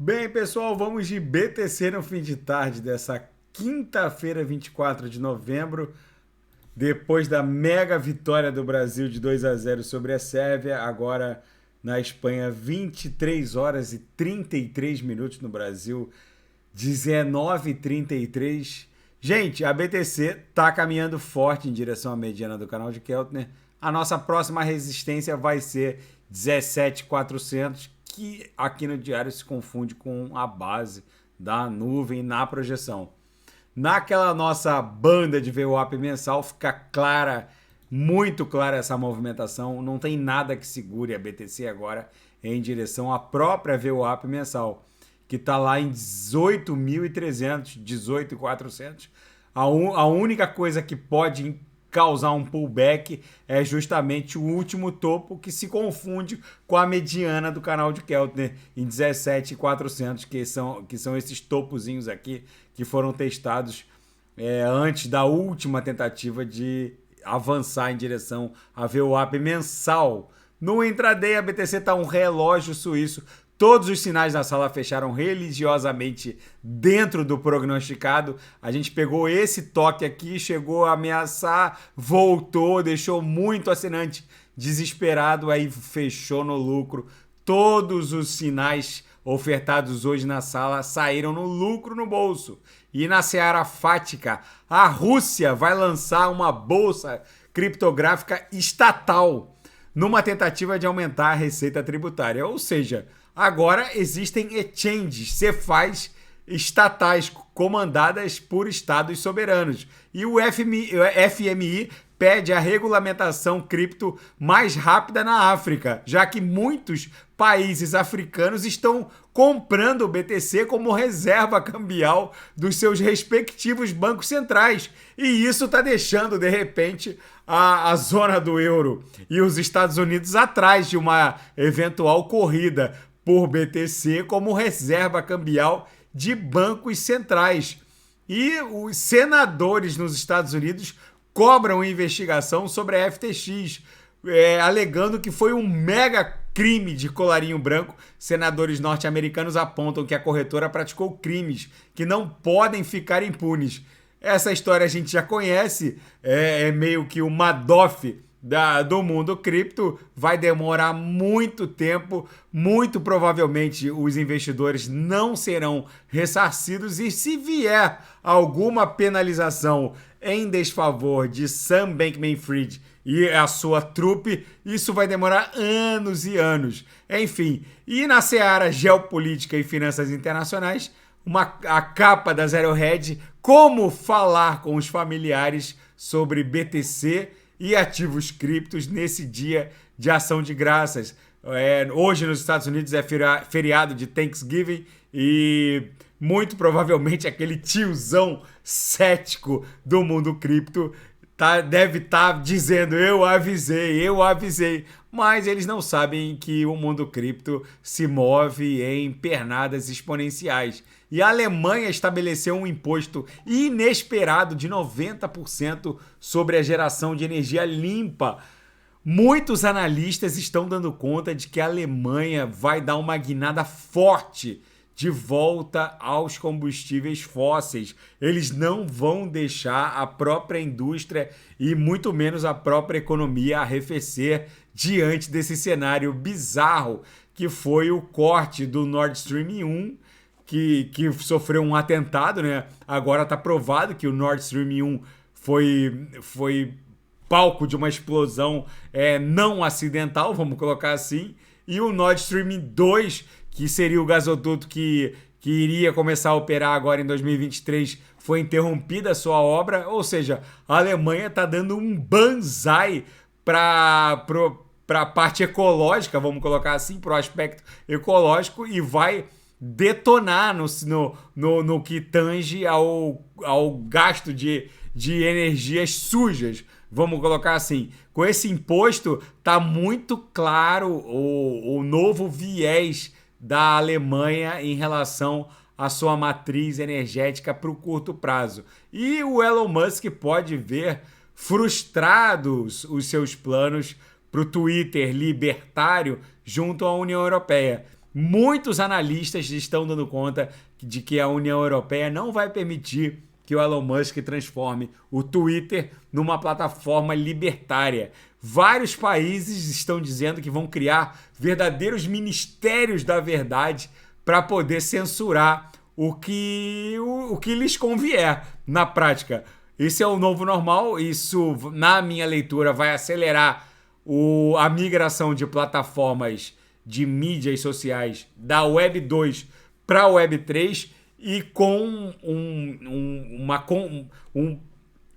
Bem, pessoal, vamos de BTC no fim de tarde dessa quinta-feira, 24 de novembro. Depois da mega vitória do Brasil de 2-0 sobre a Sérvia, agora na Espanha, 23 horas e 33 minutos no Brasil, 19h33. Gente, a BTC está caminhando forte em direção à mediana do canal de Keltner. A nossa próxima resistência vai ser 17.400, que aqui no diário se confunde com a base da nuvem na projeção. Naquela nossa banda de VWAP mensal fica clara, muito clara essa movimentação. Não tem nada que segure a BTC agora em direção à própria VWAP mensal, que está lá em 18.300, 18.400. A única coisa que pode causar um pullback é justamente o último topo, que se confunde com a mediana do canal de Keltner em 17.400, que são esses topozinhos aqui que foram testados antes da última tentativa de avançar em direção a VWAP mensal. No intraday, a BTC está um relógio suíço. Todos os sinais da sala fecharam religiosamente dentro do prognosticado. A gente pegou esse toque aqui, chegou a ameaçar, voltou, deixou muito assinante desesperado, aí fechou no lucro. Todos os sinais ofertados hoje na sala saíram no lucro no bolso. E na seara fática, a Rússia vai lançar uma bolsa criptográfica estatal numa tentativa de aumentar a receita tributária. Ou seja, agora existem exchanges, cefais estatais comandadas por estados soberanos. E o FMI pede a regulamentação cripto mais rápida na África, já que muitos países africanos estão comprando o BTC como reserva cambial dos seus respectivos bancos centrais. E isso está deixando, de repente, a zona do euro e os Estados Unidos atrás de uma eventual corrida por BTC como reserva cambial de bancos centrais. E os senadores nos Estados Unidos cobram investigação sobre a FTX, alegando que foi um mega crime de colarinho branco. Senadores norte-americanos apontam que a corretora praticou crimes que não podem ficar impunes. Essa história a gente já conhece, é meio que o Madoff do mundo cripto. Vai demorar muito tempo, muito provavelmente os investidores não serão ressarcidos, e se vier alguma penalização em desfavor de Sam Bankman-Fried e a sua trupe, isso vai demorar anos e anos. Enfim, e na seara geopolítica e finanças internacionais, a capa da Zero Hedge: como falar com os familiares sobre BTC e ativos criptos nesse dia de ação de graças. Hoje nos Estados Unidos é feriado de Thanksgiving e muito provavelmente aquele tiozão cético do mundo cripto deve estar dizendo: eu avisei, mas eles não sabem que o mundo cripto se move em pernadas exponenciais. E a Alemanha estabeleceu um imposto inesperado de 90% sobre a geração de energia limpa. Muitos analistas estão dando conta de que a Alemanha vai dar uma guinada forte de volta aos combustíveis fósseis. Eles não vão deixar a própria indústria e muito menos a própria economia arrefecer diante desse cenário bizarro que foi o corte do Nord Stream 1, que sofreu um atentado, né? Agora está provado que o Nord Stream 1 foi palco de uma explosão não acidental, vamos colocar assim. E o Nord Stream 2, que seria o gasoduto que iria começar a operar agora em 2023, foi interrompida a sua obra. Ou seja, a Alemanha está dando um banzai para a parte ecológica, vamos colocar assim, para o aspecto ecológico, e vai detonar no que tange ao gasto de energias sujas, vamos colocar assim. Com esse imposto, está muito claro o novo viés da Alemanha em relação à sua matriz energética para o curto prazo. E o Elon Musk pode ver frustrados os seus planos para o Twitter libertário junto à União Europeia. muitos analistas estão dando conta de que a União Europeia não vai permitir que o Elon Musk transforme o Twitter numa plataforma libertária. Vários países estão dizendo que vão criar verdadeiros ministérios da verdade para poder censurar o que lhes convier na prática. Esse é o novo normal, isso, na minha leitura, vai acelerar a migração de plataformas de mídias sociais da Web 2 para a Web 3 e com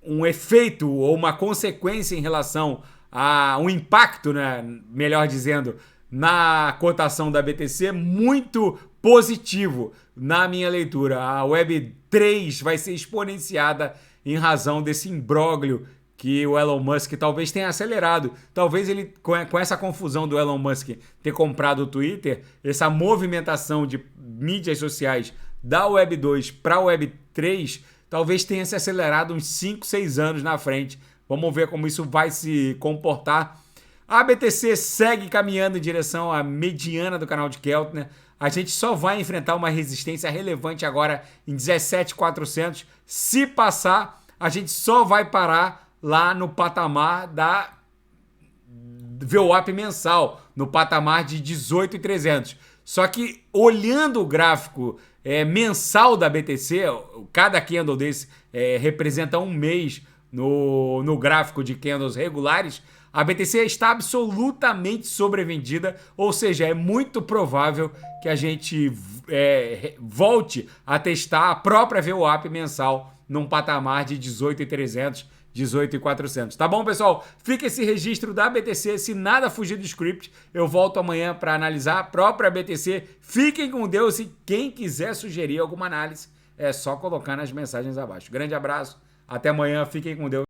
um efeito ou uma consequência em relação a um impacto, né, melhor dizendo, na cotação da BTC muito positivo, na minha leitura. A Web 3 vai ser exponenciada em razão desse imbróglio que o Elon Musk talvez tenha acelerado. Talvez ele, com essa confusão do Elon Musk ter comprado o Twitter, essa movimentação de mídias sociais da Web 2 para a Web 3, talvez tenha se acelerado uns 5, 6 anos na frente. Vamos ver como isso vai se comportar. A BTC segue caminhando em direção à mediana do canal de Keltner. A gente só vai enfrentar uma resistência relevante agora em 17.400. Se passar, a gente só vai parar lá no patamar da VWAP mensal, no patamar de 18.300. Só que olhando o gráfico mensal da BTC, cada candle desse representa um mês no gráfico de candles regulares, a BTC está absolutamente sobrevendida, ou seja, é muito provável que a gente volte a testar a própria VWAP mensal num patamar de 18.300, 18.400. Tá bom, pessoal? Fica esse registro da BTC. Se nada fugir do script, eu volto amanhã para analisar a própria BTC. Fiquem com Deus e quem quiser sugerir alguma análise, é só colocar nas mensagens abaixo. Grande abraço, até amanhã, fiquem com Deus.